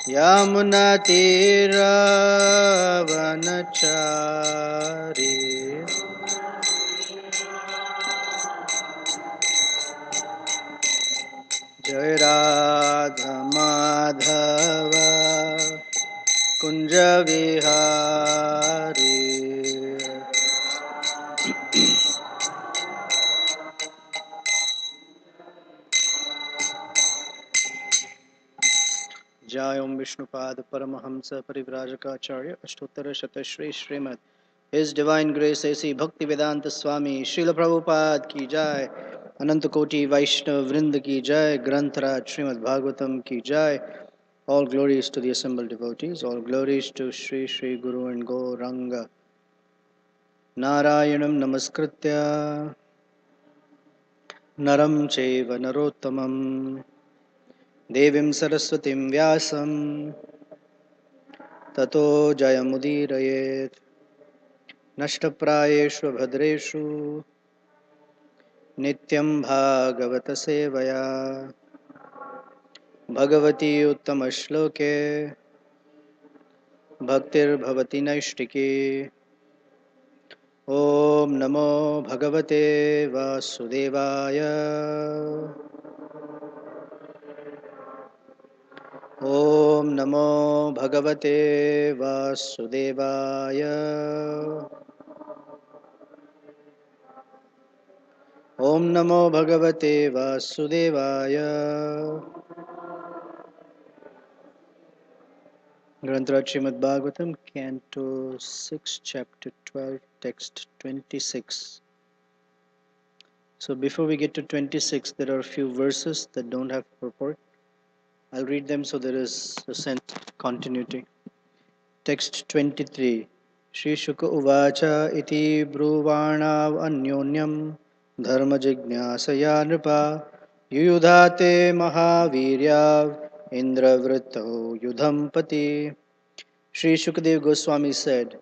Yamunatiravanachari Jai Radha Madhava Kunja Vihari Jai Om Vishnupad Paramahamsa Parivrajakaacharya Ashtottara Shatashri Srimad His Divine Grace A.C. Bhaktivedanta Swami Srila Prabhupada Ki Jai Anant Koti Vaishnav Vrinda Ki Jai Granthara Srimad Bhagvatam Ki Jai. All glories to the assembled devotees, all glories to Sri Sri Guru and Gauranga. Narayanam Namaskritya Naram Chaiva Narottamam Devim Saraswatim Vyasam Tato Jayamudirayet Nashtaprayeshu Bhadreshu Nityam Bhagavata Sevaya Bhagavati Uttama Shloke Bhaktir Bhavati Naishtiki Om Namo Bhagavate Vasudevaya Om Namo Bhagavate Vasudevaya Om Namo Bhagavate Vasudevaya Granthara Srimad Bhagavatam, Canto 6, Chapter 12, Text 26. So before we get to 26, there are a few verses that don't have purport. I'll read them so there is a sense of continuity. Text 23. Shri Shuka Uvacha iti bruvanav anyonyam dharma jignasaya nripa yuyudhate mahaviryav indravrittau yudham pati. Sri Shukadev Goswami said,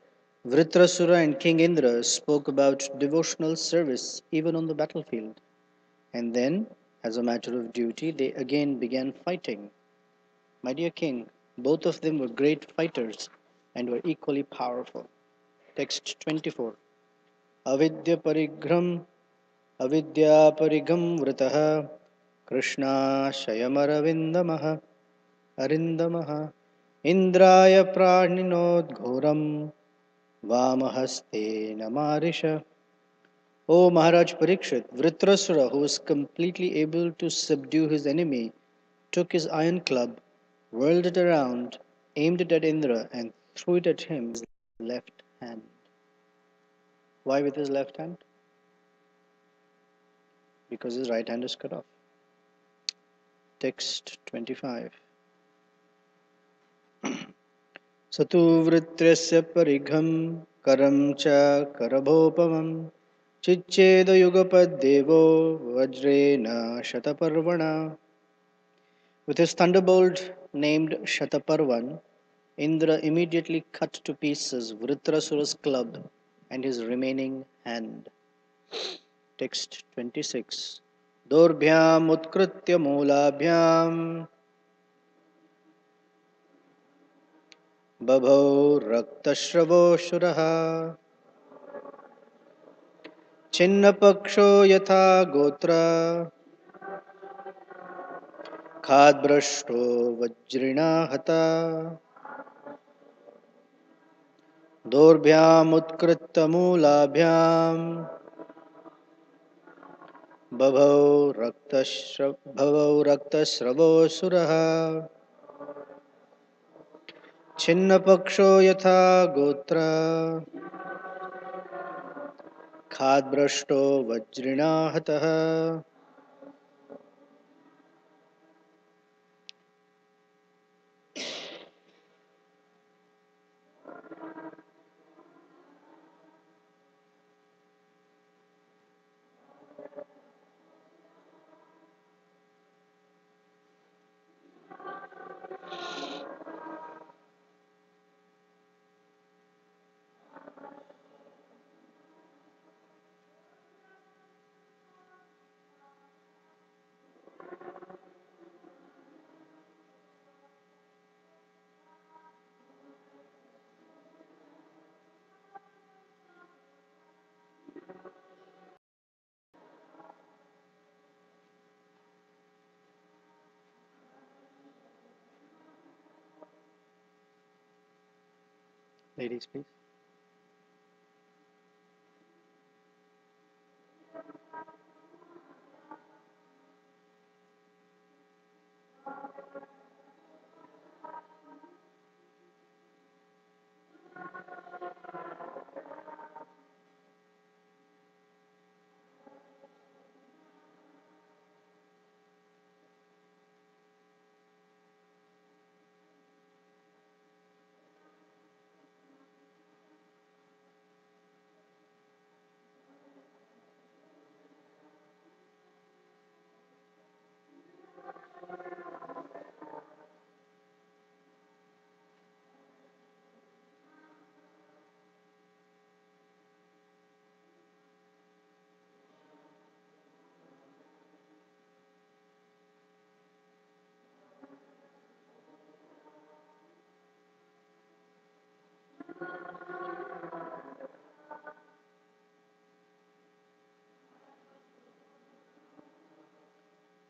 Vritrasura and King Indra spoke about devotional service even on the battlefield. And then, as a matter of duty, they again began fighting. My dear king, both of them were great fighters and were equally powerful. Text 24. Avidya parigham vritaha Krishna shayamaravindamaha arindamaha Indraya praninodghoram Vamahaste namarisha. O Maharaj Parikshit, Vritrasura, who was completely able to subdue his enemy, took his iron club, whirled it around, aimed it at Indra, and threw it at him with his left hand. Why with his left hand? Because his right hand is cut off. Text 25. Satu vritrasya parigham karam cha karabhopamam Chicheda Yugapad Devo Vajrena Shataparvana. With his thunderbolt named Shataparvan, Indra immediately cut to pieces Vritrasura's club and his remaining hand. Text 26. Dorbhyam utkritya mulabhyam Babhau raktashravo shuraha Chinnapaksho yatha gotra Khadbrashto vajrina hata Dorbhyam utkritta mulabhyam Bhavau raktasravo suraha Chinnapaksho yatha gotra Khadbrashto vajrina hataha. Ladies, please.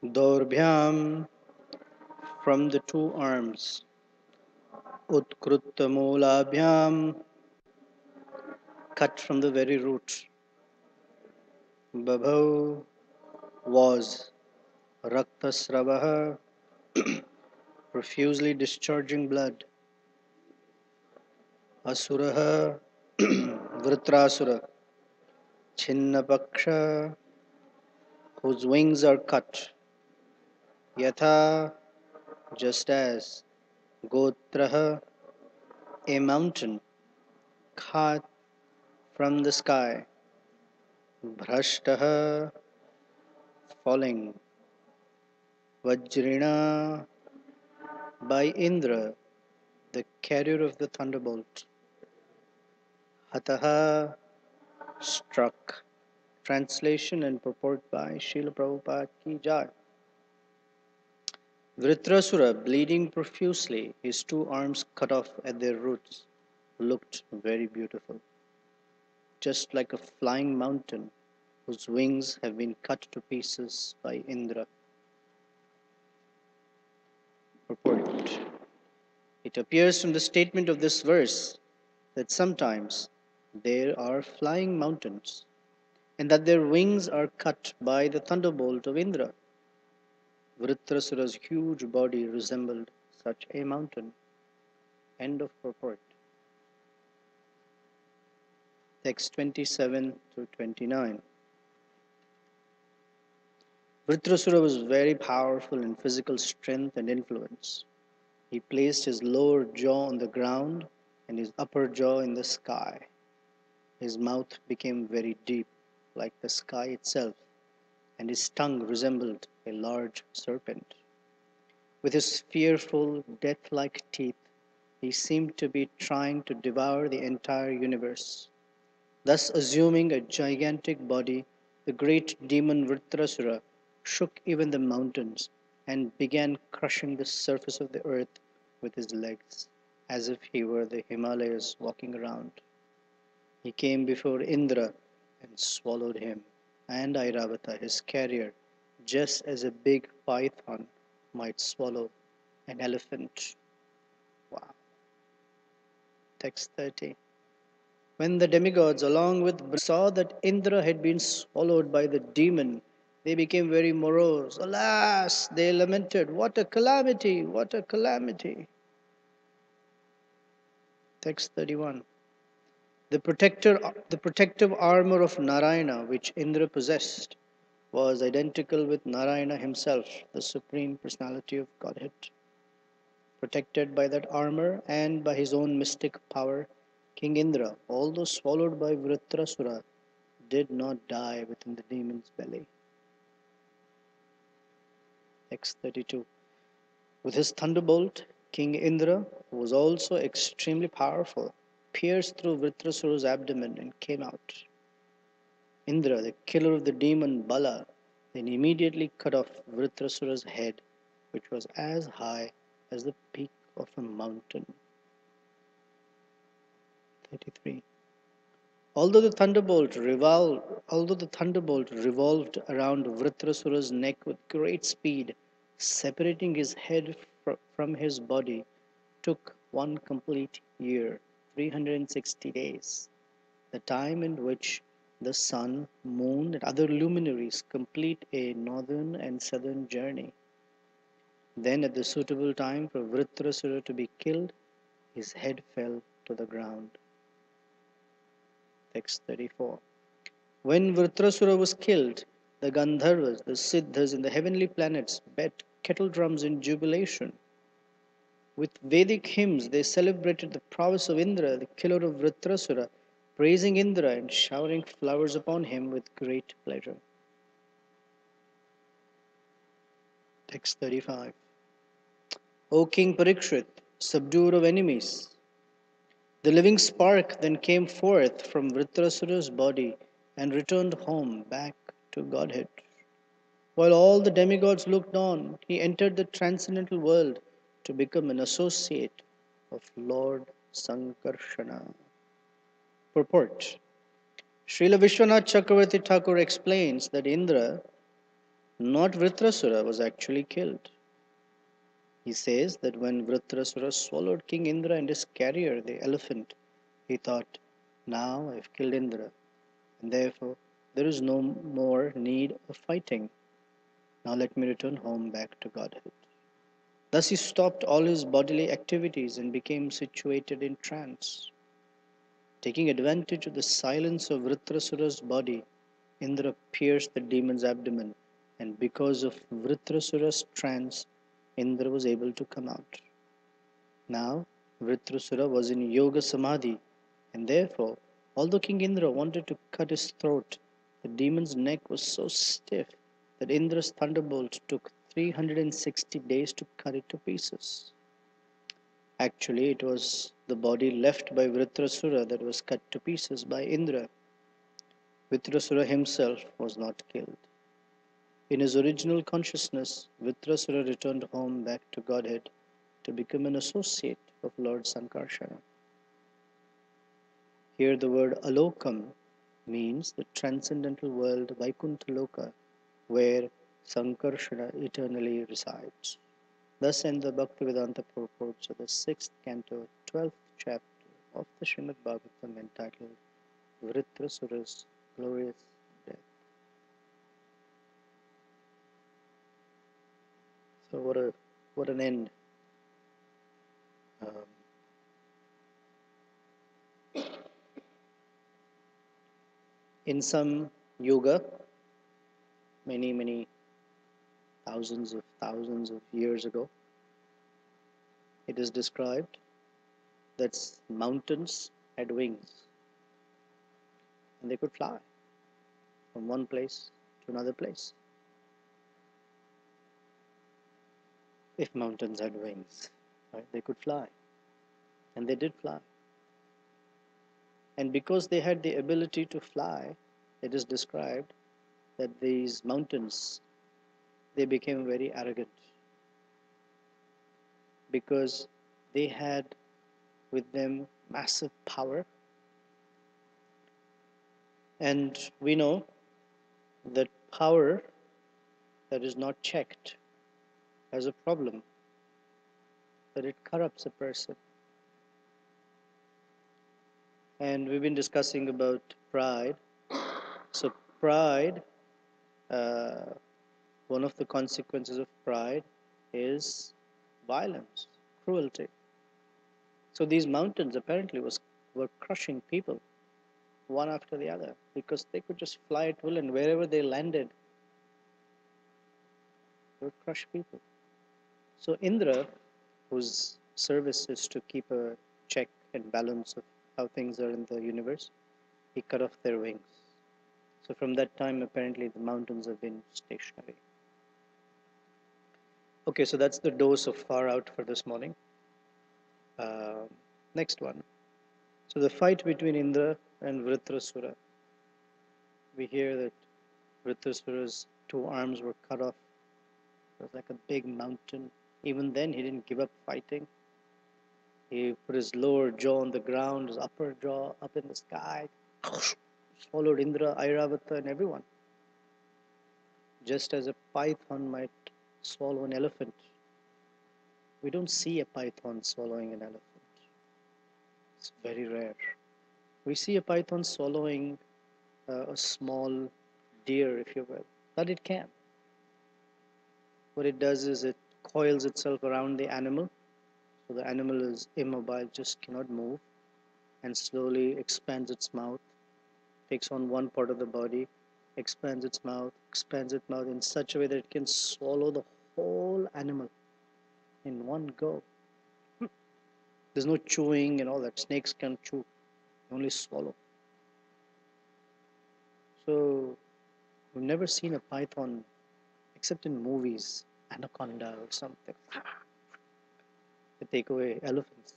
Dorbhyam, from the two arms. Utkruttamulabhyam, cut from the very root. Babhau, was. Raktasravaha, profusely discharging blood. Asuraha, Vritrasura, Chinnapaksha, whose wings are cut. Yatha, just as. Gotraha, a mountain, cut from the sky. Bhrashtaha, falling. Vajrina, by Indra, the carrier of the thunderbolt. Hataha, struck. Translation and purport by Srila Prabhupada Ki Jai. Vritrasura, bleeding profusely, his two arms cut off at their roots, looked very beautiful, just like a flying mountain whose wings have been cut to pieces by Indra. Purport. It appears from the statement of this verse that sometimes there are flying mountains and that their wings are cut by the thunderbolt of Indra. Vritrasura's huge body resembled such a mountain. End of purport. Text 27 to 29. Vritrasura was very powerful in physical strength and influence. He placed his lower jaw on the ground and his upper jaw in the sky. His mouth became very deep, like the sky itself, and his tongue resembled a large serpent. With his fearful, death-like teeth, he seemed to be trying to devour the entire universe. Thus assuming a gigantic body, the great demon Vritrasura shook even the mountains and began crushing the surface of the earth with his legs, as if he were the Himalayas walking around. He came before Indra and swallowed him and Airavata, his carrier, just as a big python might swallow an elephant. Wow. Text 30. When the demigods, along with saw that Indra had been swallowed by the demon, they became very morose. Alas, they lamented, what a calamity, what a calamity. Text 31. The protective armor of Narayana, which Indra possessed, was identical with Narayana himself, the Supreme Personality of Godhead. Protected by that armor and by his own mystic power, King Indra, although swallowed by Vritrasura, did not die within the demon's belly. Text 32. With his thunderbolt, King Indra, who was also extremely powerful, pierced through Vritrasura's abdomen and came out. Indra, the killer of the demon Bala, then immediately cut off Vritrasura's head, which was as high as the peak of a mountain. 33. Although the thunderbolt revolved around Vritrasura's neck with great speed, separating his head from his body took one complete year 360 days, the time in which the sun, moon, and other luminaries complete a northern and southern journey. Then, at the suitable time for Vritrasura to be killed, his head fell to the ground. Text 34. When Vritrasura was killed, the Gandharvas, the Siddhas in the heavenly planets, beat kettle drums in jubilation. With Vedic hymns, they celebrated the prowess of Indra, the killer of Vritrasura, praising Indra and showering flowers upon him with great pleasure. Text 35. O King Parikshit, subduer of enemies, the living spark then came forth from Vritrasura's body and returned home back to Godhead. While all the demigods looked on, he entered the transcendental world to become an associate of Lord Sankarshana. Purport. Srila Vishwanath Chakravarti Thakur explains that Indra, not Vritrasura, was actually killed. He says that when Vritrasura swallowed King Indra and his carrier, the elephant, he thought, now I've killed Indra, and therefore there is no more need of fighting. Now let me return home back to Godhead. Thus he stopped all his bodily activities and became situated in trance. Taking advantage of the silence of Vritrasura's body, Indra pierced the demon's abdomen, and because of Vritrasura's trance, Indra was able to come out. Now, Vritrasura was in Yoga Samadhi, and therefore, although King Indra wanted to cut his throat, the demon's neck was so stiff that Indra's thunderbolt took 360 days to cut it to pieces. Actually, it was the body left by Vritrasura that was cut to pieces by Indra. Vritrasura himself was not killed. In his original consciousness, Vritrasura returned home back to Godhead to become an associate of Lord Sankarshana. Here the word alokam means the transcendental world Vaikuntha-loka, where Sankarshana eternally resides. Thus ends the Bhaktivedanta purports of the 6th canto, 12th chapter of the Srimad Bhagavatam entitled Vritrasura's Glorious Death. So what an end. In some yoga, many thousands of years ago, it is described that mountains had wings and they could fly from one place to another place. If mountains had wings, right, they could fly, and they did fly. And because they had the ability to fly, it is described that these mountains, they became very arrogant because they had with them massive power. And we know that power that is not checked has a problem, that it corrupts a person. And we've been discussing about pride. So pride, one of the consequences of pride is violence, cruelty. So these mountains apparently were crushing people one after the other because they could just fly at will, and wherever they landed, they would crush people. So Indra, whose service is to keep a check and balance of how things are in the universe, he cut off their wings. So from that time, apparently, the mountains have been stationary. Okay, so that's the dose of far out for this morning. Next one. So the fight between Indra and Vritrasura. We hear that Vritrasura's 2 arms were cut off. It was like a big mountain. Even then, he didn't give up fighting. He put his lower jaw on the ground, his upper jaw up in the sky, swallowed Indra, Airavata, and everyone. Just as a python might swallow an elephant. We don't see a python swallowing an elephant. It's very rare. We see a python swallowing a small deer, if you will, but it can. What it does is it coils itself around the animal, so the animal is immobile, just cannot move, and slowly expands its mouth, takes on one part of the body, expands its mouth in such a way that it can swallow the whole animal in one go. There's no chewing and all that. Snakes can't chew, they only swallow. So we've never seen a python except in movies, anaconda or something. They take away elephants.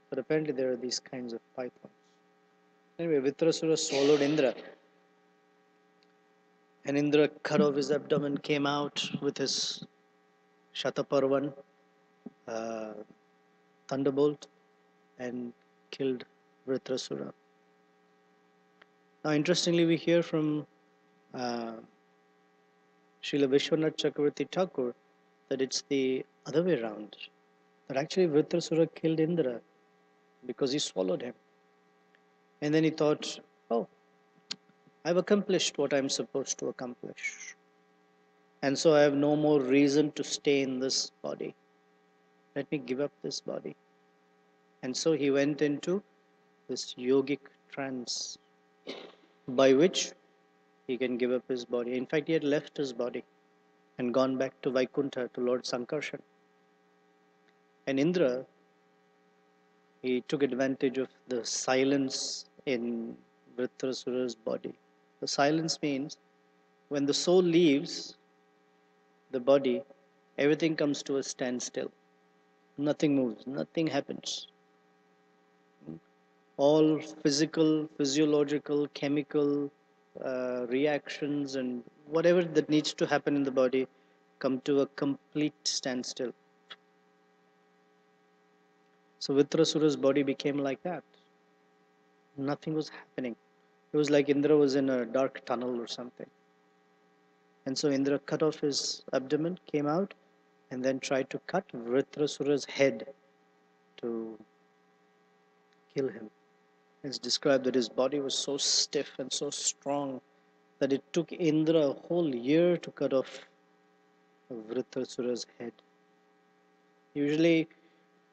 But apparently there are these kinds of pythons. Anyway, Vitrasura swallowed Indra. And Indra cut off his abdomen, came out with his Shataparvan, uh, thunderbolt, and killed Vritrasura. Now, interestingly, we hear from uh, Srila Vishwanath Chakravarti Thakur that it's the other way around. That actually Vritrasura killed Indra because he swallowed him. And then he thought, oh, I've accomplished what I'm supposed to accomplish. And so I have no more reason to stay in this body. Let me give up this body. And so he went into this yogic trance by which he can give up his body. In fact, he had left his body and gone back to Vaikuntha, to Lord Sankarshan. And Indra, he took advantage of the silence in Vritrasura's body. The silence means when the soul leaves the body, everything comes to a standstill. Nothing moves, nothing happens. All physical, physiological, chemical reactions and whatever that needs to happen in the body come to a complete standstill. So Vitrasura's body became like that. Nothing was happening. It was like Indra was in a dark tunnel or something. And so Indra cut off his abdomen, came out, and then tried to cut Vritrasura's head to kill him. It's described that his body was so stiff and so strong that it took Indra a whole year to cut off Vritrasura's head. Usually,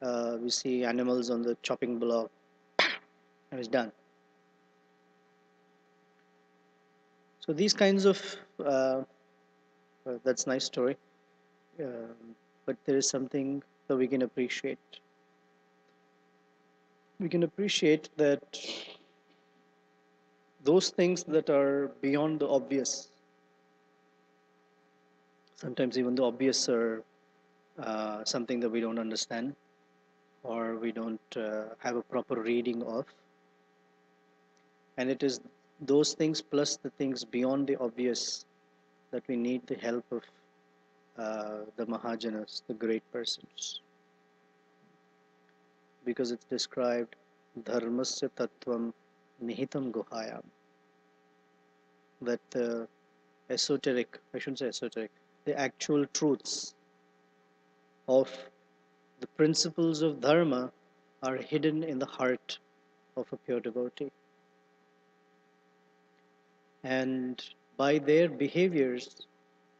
we see animals on the chopping block, and it's done. So these kinds of that's a nice story, but there is something that we can appreciate. We can appreciate that those things that are beyond the obvious, sometimes even the obvious are something that we don't understand or we don't have a proper reading of. And it is those things plus the things beyond the obvious that we need the help of the Mahajanas, the great persons. Because it's described dharmasya tattvam nihitam guhayam. That the esoteric, I shouldn't say esoteric, the actual truths of the principles of dharma are hidden in the heart of a pure devotee. And by their behaviors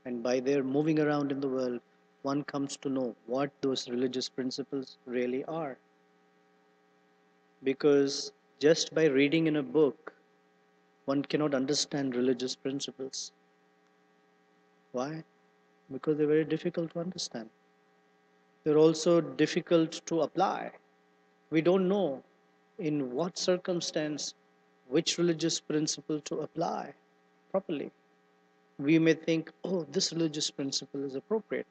and by their moving around in the world, one comes to know what those religious principles really are. Because just by reading in a book, one cannot understand religious principles. Why? Because they're very difficult to understand. They're also difficult to apply. We don't know in what circumstance which religious principle to apply properly. We may think, oh, this religious principle is appropriate,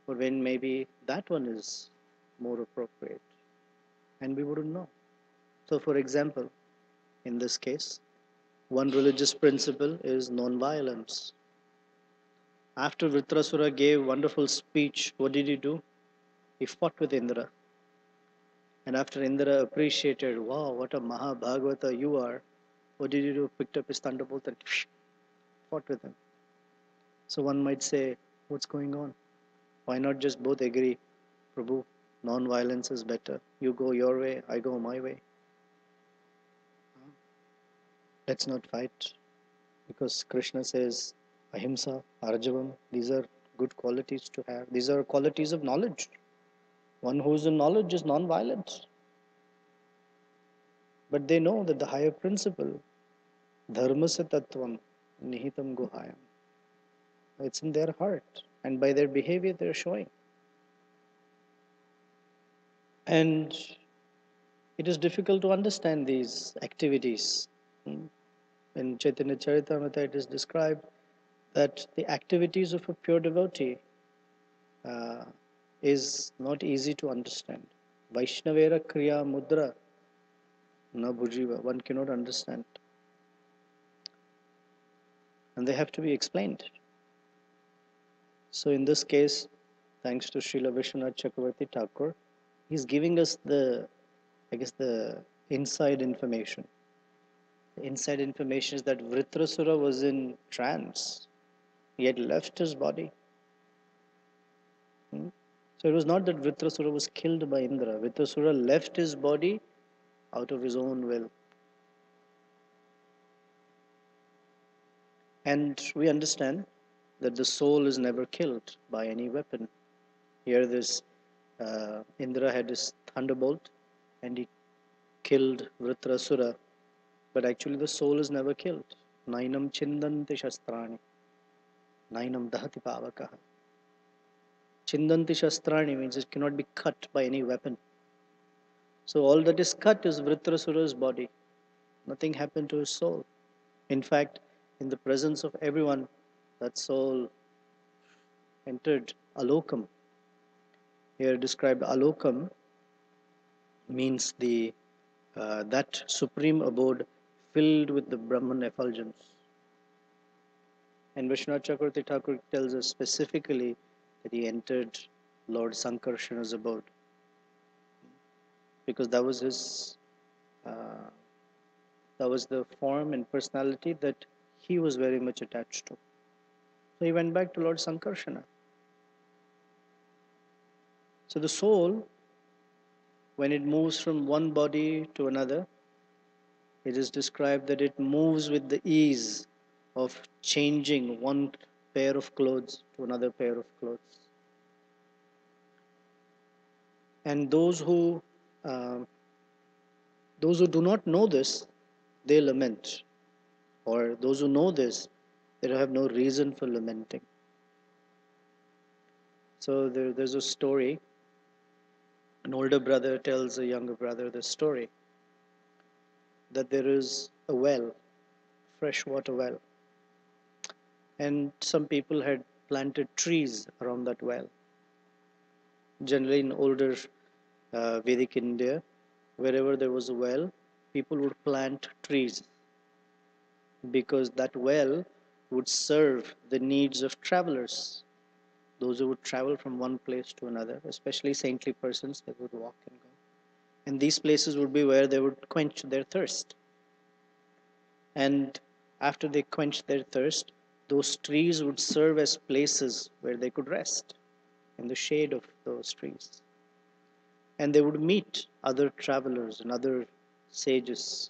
but when maybe that one is more appropriate, and we wouldn't know. So, for example, in this case, one religious principle is non-violence. After Vritrasura gave wonderful speech, what did he do? He fought with Indra. And after Indra appreciated, wow, what a Mahabhagavata you are, what did he do? Picked up his thunderbolt and fought with him. So one might say, what's going on? Why not just both agree, Prabhu? Non-violence is better. You go your way, I go my way. Let's not fight. Because Krishna says, ahimsa, arjavam, these are good qualities to have. These are qualities of knowledge. One who is in knowledge is non-violent. But they know that the higher principle, dharmasya tattvam, nihitam guhayam, it's in their heart. And by their behavior, they're showing. And it is difficult to understand these activities. In Chaitanya Charitamrita, it is described that the activities of a pure devotee uh, is not easy to understand. Vaishnavera Kriya Mudra na bhujiva, one cannot understand. And they have to be explained. So in this case, thanks to Srila Vishwanath Chakravarti Thakur, he's giving us the inside information. The inside information is that Vritrasura was in trance. He had left his body. So it was not that Vritrasura was killed by Indra. Vritrasura left his body out of his own will. And we understand that the soul is never killed by any weapon. Here this Indra had his thunderbolt and he killed Vritrasura, but actually the soul is never killed. Nainam chindanti shastrani, nainam dahati pavakaha. Chindanti shastrani means it cannot be cut by any weapon. So all that is cut is Vritrasura's body. Nothing happened to his soul. In fact, in the presence of everyone, that soul entered alokam. Here described alokam means that supreme abode filled with the Brahman effulgence. And Vishwanath Chakravarti Thakur tells us specifically that he entered Lord Sankarsana's abode because that was the form and personality that he was very much attached to. So he went back to Lord Sankarsana. So the soul, when it moves from one body to another, it is described that it moves with the ease of changing one pair of clothes to another pair of clothes. And those who do not know this, they lament. Or those who know this, they have no reason for lamenting. So there's a story. An older brother tells a younger brother the story that there is a well, freshwater well, and some people had planted trees around that well. Generally, in older Vedic India, wherever there was a well, people would plant trees because that well would serve the needs of travelers, those who would travel from one place to another, especially saintly persons that would walk and go. And these places would be where they would quench their thirst. And after they quenched their thirst, those trees would serve as places where they could rest in the shade of those trees. And they would meet other travelers and other sages,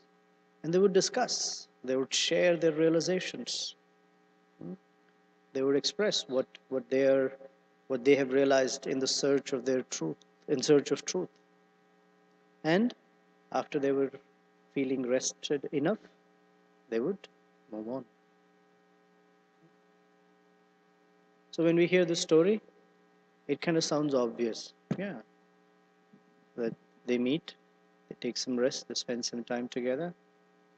and they would discuss, they would share their realizations. They would express what they have realized in the search of their truth, in search of truth. And after they were feeling rested enough, they would move on. So when we hear the story, it kind of sounds obvious. Yeah. That they meet, they take some rest, they spend some time together,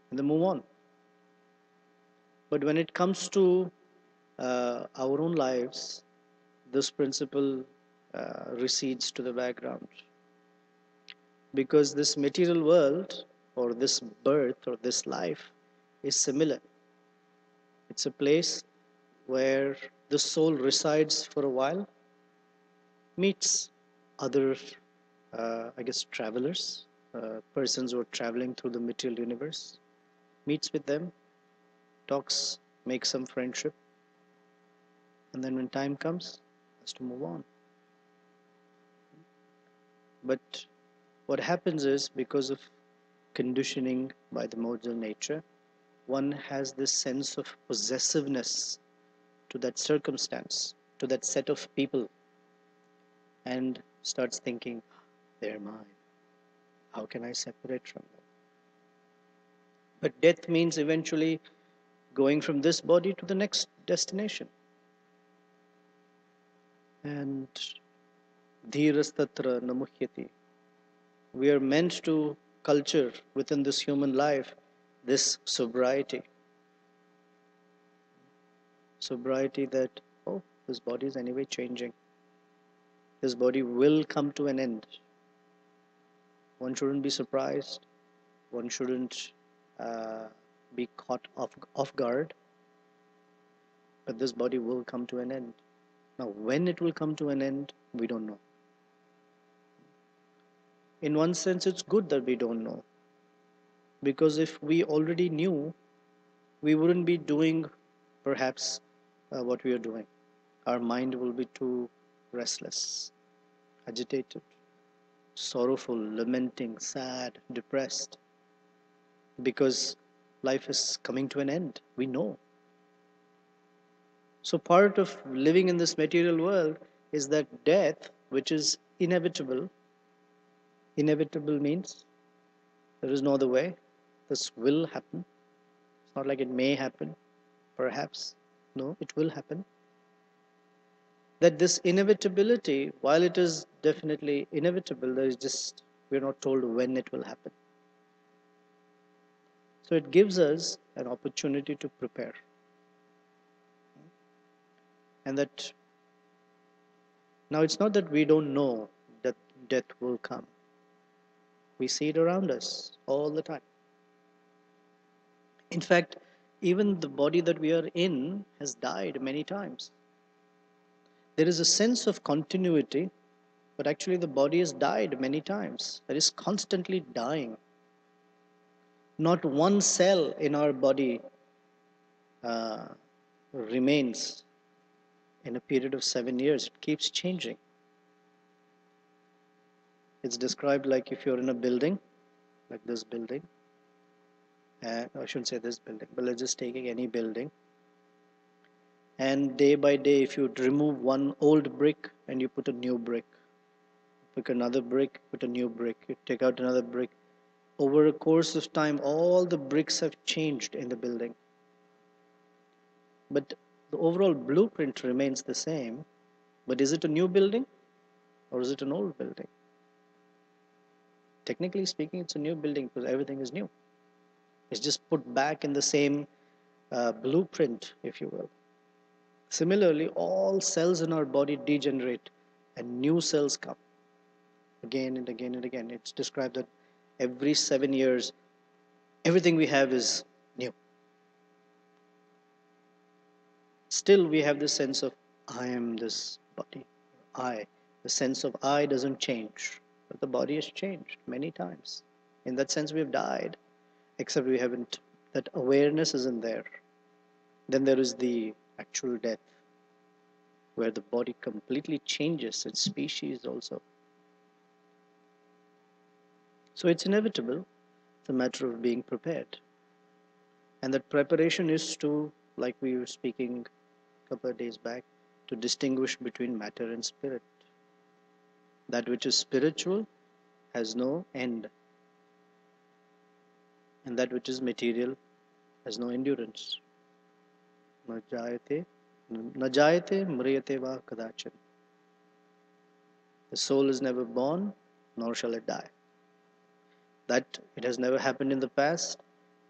and they move on. But when it comes to our own lives, this principle recedes to the background. Because this material world, or this birth, or this life, is similar. It's a place where the soul resides for a while, meets other, travelers, persons who are traveling through the material universe, meets with them, talks, makes some friendship, and then when time comes, has to move on. But what happens is, because of conditioning by the modes of nature, one has this sense of possessiveness to that circumstance, to that set of people, and starts thinking, they're mine. How can I separate from them? But death means eventually going from this body to the next destination. And dhirastatra namuhyati. We are meant to culture within this human life this sobriety. Sobriety that, oh, this body is anyway changing. This body will come to an end. One shouldn't be surprised. One shouldn't be caught off guard. But this body will come to an end. Now, when it will come to an end, we don't know. In one sense, it's good that we don't know. Because if we already knew, we wouldn't be doing perhaps what we are doing. Our mind will be too restless, agitated, sorrowful, lamenting, sad, depressed. Because life is coming to an end. We know. So part of living in this material world is that death, which is inevitable. Inevitable means there is no other way. This will happen. It's not like it may happen, perhaps. No, it will happen. That this inevitability, while it is definitely inevitable, there is just, we're not told when it will happen. So it gives us an opportunity to prepare. And that now it's not that we don't know that death will come. We see it around us all the time. In fact, even the body that we are in has died many times. There is a sense of continuity, but actually the body has died many times. It is constantly dying. Not one cell in our body remains in a period of 7 years. It keeps changing. It's described like if you're in a building, like this building. I shouldn't say this building, but let's just take any building. And day by day, if you remove one old brick and you put a new brick, pick another brick, put a new brick, you take out another brick. Over a course of time, all the bricks have changed in the building. But the overall blueprint remains the same. But is it a new building or is it an old building? Technically speaking, it's a new building because everything is new. It's just put back in the same blueprint, if you will. Similarly, all cells in our body degenerate and new cells come again and again and again. It's described that every 7 years, everything we have is new. Still, we have this sense of, I am this body. The sense of I doesn't change, but the body has changed many times. In that sense, we have died, except we haven't, that awareness isn't there. Then there is the actual death, where the body completely changes its species also. So it's inevitable. It's a matter of being prepared. And that preparation is to, like we were speaking a couple of days back, to distinguish between matter and spirit. That which is spiritual has no end. And that which is material has no endurance. Na jayate mriyate va kadachan. The soul is never born, nor shall it die. That it has never happened in the past,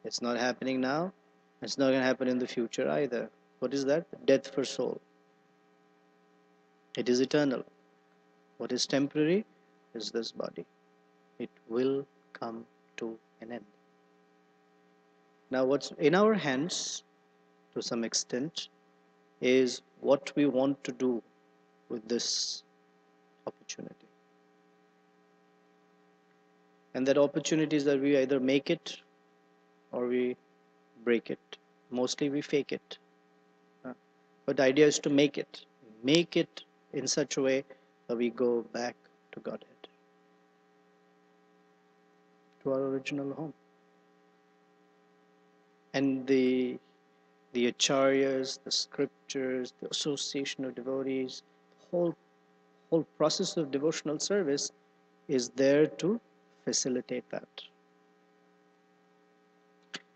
it's not happening now, it's not going to happen in the future either. What is that? Death for soul. It is eternal. What is temporary is this body. It will come to an end. Now, what's in our hands, to some extent, is what we want to do with this opportunity. And that opportunity is that we either make it or we break it. Mostly we fake it. But the idea is to make it in such a way that we go back to Godhead. to our original home. And the acharyas, the scriptures, the association of devotees, the whole process of devotional service is there to facilitate that.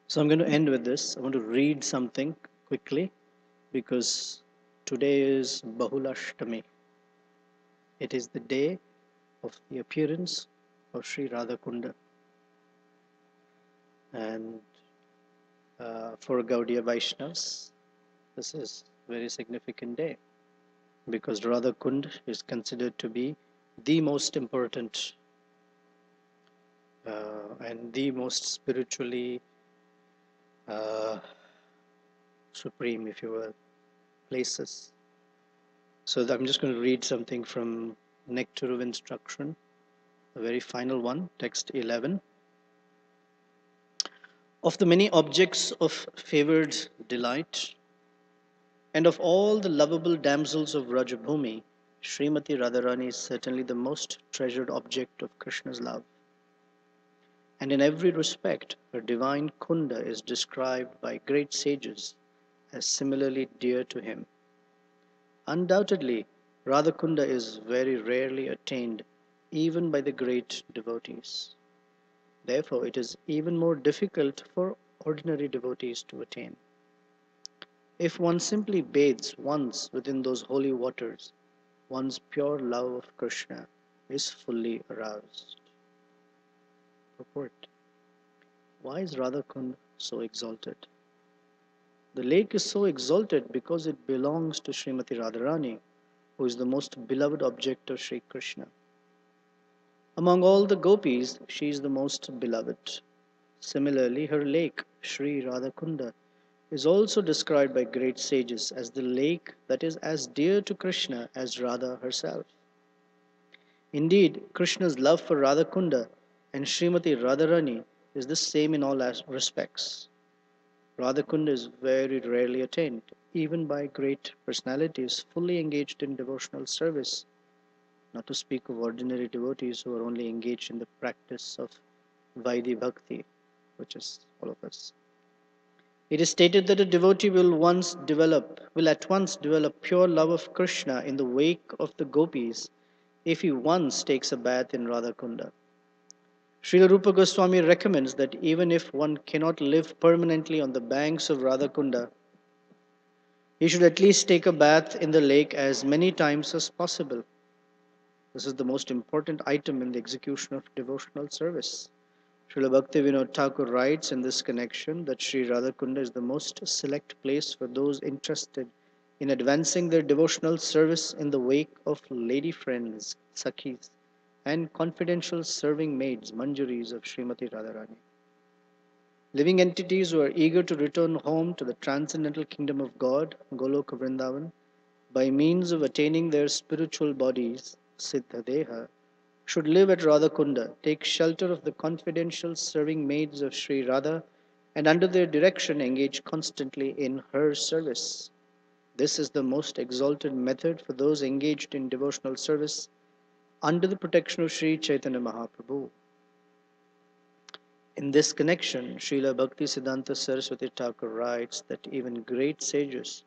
So I'm going to end with this. I want to read something quickly because today is Bahulashtami. It is the day of the appearance of Sri Radhakunda. And for Gaudiya Vaishnavas, this is a very significant day because Radhakund is considered to be the most important and the most spiritually supreme, if you will, places. So I'm just going to read something from Nectar of Instruction, the very final one, text 11. Of the many objects of favored delight, and of all the lovable damsels of Rajabhumi, Srimati Radharani is certainly the most treasured object of Krishna's love. And in every respect, her divine Kunda is described by great sages as similarly dear to him. Undoubtedly, Radhakunda is very rarely attained even by the great devotees. Therefore, it is even more difficult for ordinary devotees to attain. If one simply bathes once within those holy waters, one's pure love of Krishna is fully aroused. Purport. Why is Radhakund so exalted? The lake is so exalted because it belongs to Srimati Radharani, who is the most beloved object of Sri Krishna. Among all the gopis, she is the most beloved. Similarly, her lake, Sri Radhakunda, is also described by great sages as the lake that is as dear to Krishna as Radha herself. Indeed, Krishna's love for Radhakunda and Srimati Radharani is the same in all respects. Radhakunda is very rarely attained, even by great personalities fully engaged in devotional service, not to speak of ordinary devotees who are only engaged in the practice of Vaidhi Bhakti, which is all of us. It is stated that a devotee will at once develop pure love of Krishna in the wake of the gopis if he once takes a bath in Radhakunda. Srila Rupa Goswami recommends that even if one cannot live permanently on the banks of Radhakunda, he should at least take a bath in the lake as many times as possible. This is the most important item in the execution of devotional service. Srila Bhaktivinoda Thakur writes in this connection that Sri Radhakunda is the most select place for those interested in advancing their devotional service in the wake of lady friends, sakhis, and confidential serving maids, manjaris of Srimati Radharani. Living entities who are eager to return home to the transcendental kingdom of God, Goloka Vrindavan, by means of attaining their spiritual bodies, Siddha Deha, should live at Radhakunda, take shelter of the confidential serving maids of Sri Radha, and under their direction engage constantly in her service. This is the most exalted method for those engaged in devotional service under the protection of Sri Chaitanya Mahaprabhu. In this connection, Srila Bhakti Siddhanta Saraswati Thakur writes that even great sages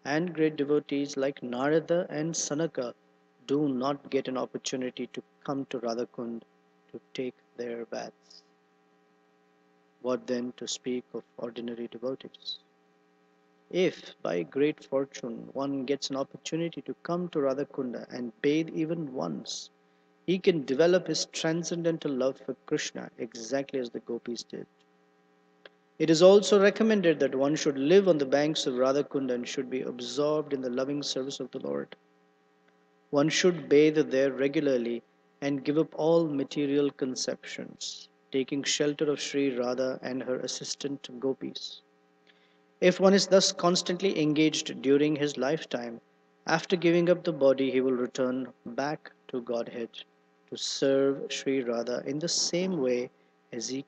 and great devotees like Narada and Sanaka do not get an opportunity to come to Radhakund to take their baths. What then to speak of ordinary devotees? If by great fortune one gets an opportunity to come to Radhakunda and bathe even once, he can develop his transcendental love for Krishna exactly as the gopis did. It is also recommended that one should live on the banks of Radhakunda and should be absorbed in the loving service of the Lord. One should bathe there regularly and give up all material conceptions, taking shelter of Sri Radha and her assistant gopis. If one is thus constantly engaged during his lifetime, after giving up the body, he will return back to Godhead to serve Sri Radha in the same way as he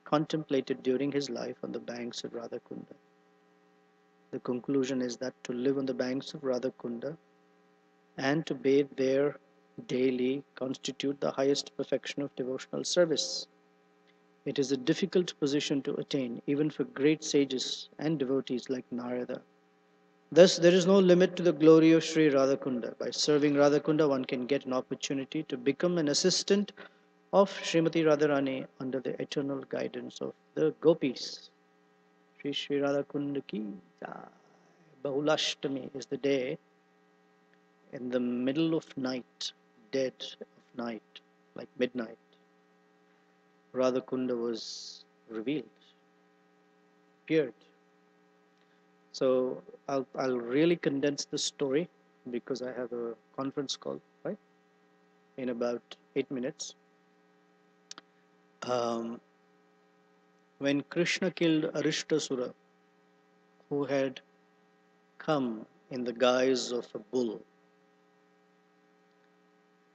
contemplated during his life on the banks of Radhakunda. The conclusion is that to live on the banks of Radhakunda and to bathe there daily constitute the highest perfection of devotional service. It is a difficult position to attain, even for great sages and devotees like Narada. Thus, there is no limit to the glory of Sri Radhakunda. By serving Radhakunda, one can get an opportunity to become an assistant of Srimati Radharani under the eternal guidance of the gopis. Sri Sri Radhakunda ki jai. Bahulashtami is the day in the middle of night, dead of night, like midnight. Radhakunda was revealed, appeared. So I'll really condense the story because I have a conference call, right, in about 8 minutes. When Krishna killed Arishtasura, who had come in the guise of a bull,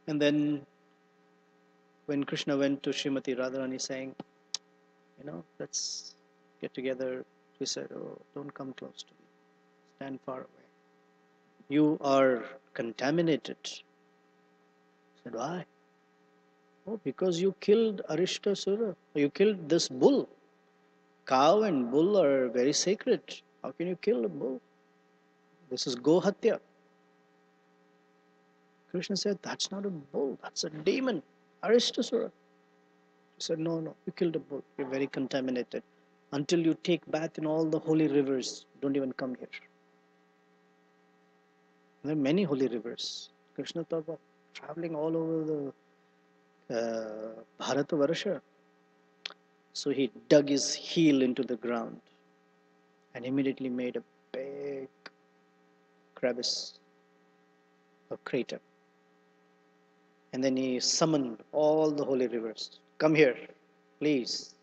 and then when Krishna went to Srimati Radharani saying, let's get together, she said, oh, don't come close to me, stand far away. You are contaminated. She said, why? Oh, because you killed Arishtasura. You killed this bull. Cow and bull are very sacred. How can you kill a bull? This is Gohatya. Krishna said, that's not a bull, that's a demon, Arishtasura. He said, no, you killed a bull. You're very contaminated. Until you take bath in all the holy rivers, don't even come here. There are many holy rivers. Krishna thought about traveling all over the Bharatavarsha. So he dug his heel into the ground and immediately made a big crevice, a crater. And then he summoned all the holy rivers. Come here, please.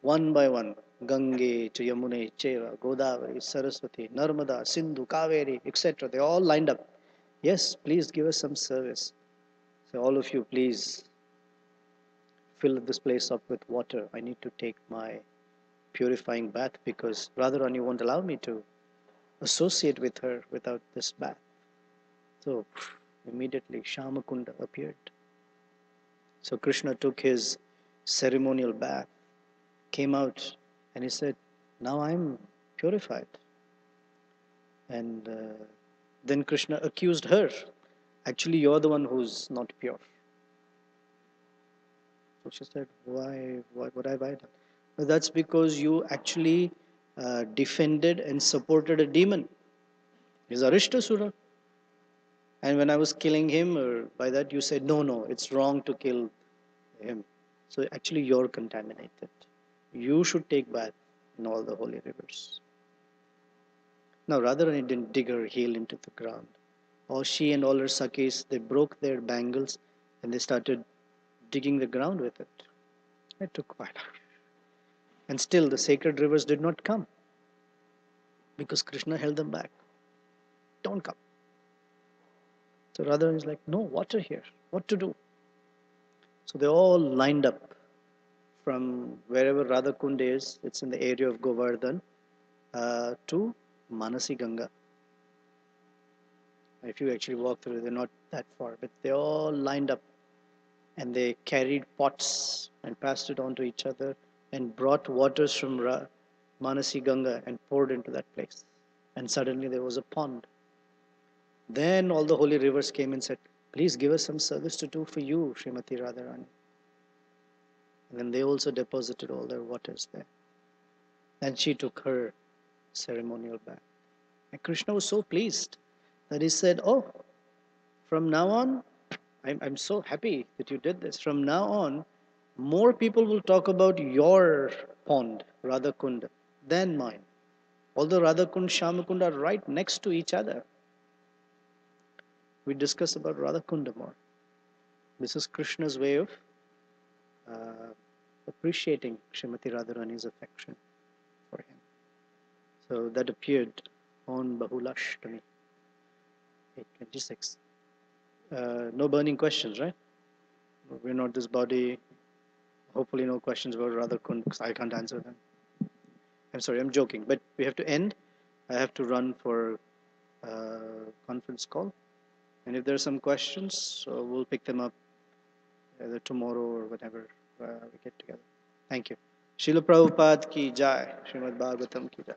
One by one. Gange, Yamune, Cheva, Godavari, Saraswati, Narmada, Sindhu, Kaveri, etc. They all lined up. Yes, please give us some service. So all of you, please fill this place up with water. I need to take my purifying bath because Radharani won't allow me to associate with her without this bath. So immediately Shamakunda appeared. So Krishna took his ceremonial bath, came out, and he said, now I'm purified. And then Krishna accused her. Actually, you're the one who's not pure. So she said, why what have I done? Well, that's because you actually defended and supported a demon. He's Arishtasura. And when I was killing him, or by that you said, no, it's wrong to kill him. So actually you're contaminated. You should take bath in all the holy rivers. Now Radharani didn't dig her heel into the ground. Or she and all her Sakis, they broke their bangles and they started digging the ground with it. It took quite a while. And still the sacred rivers did not come because Krishna held them back. Don't come. So Radharani is like, no water here. What to do? So they all lined up from wherever Radhakund is, it's in the area of Govardhan, to Manasi Ganga. If you actually walk through, they're not that far, but they all lined up and they carried pots and passed it on to each other and brought waters from Manasi Ganga and poured into that place. And suddenly there was a pond. Then all the holy rivers came and said, please give us some service to do for you, Srimati Radharani. And then they also deposited all their waters there. And she took her ceremonial bath. And Krishna was so pleased that he said, oh, from now on, I'm so happy that you did this. From now on, more people will talk about your pond, Radhakund, than mine. Although Radhakund, Shamakund are right next to each other. We discuss about Radhakunda more. This is Krishna's way of appreciating Srimati Radharani's affection for him. So that appeared on Bahulashtami, 826. No burning questions, right? We're not this body. Hopefully no questions about Radhakund because I can't answer them. I'm sorry, I'm joking. But we have to end. I have to run for a conference call. And if there are some questions, we'll pick them up either tomorrow or whenever we get together. Thank you. Srila Prabhupada ki jai. Srimad Bhagavatam ki jai.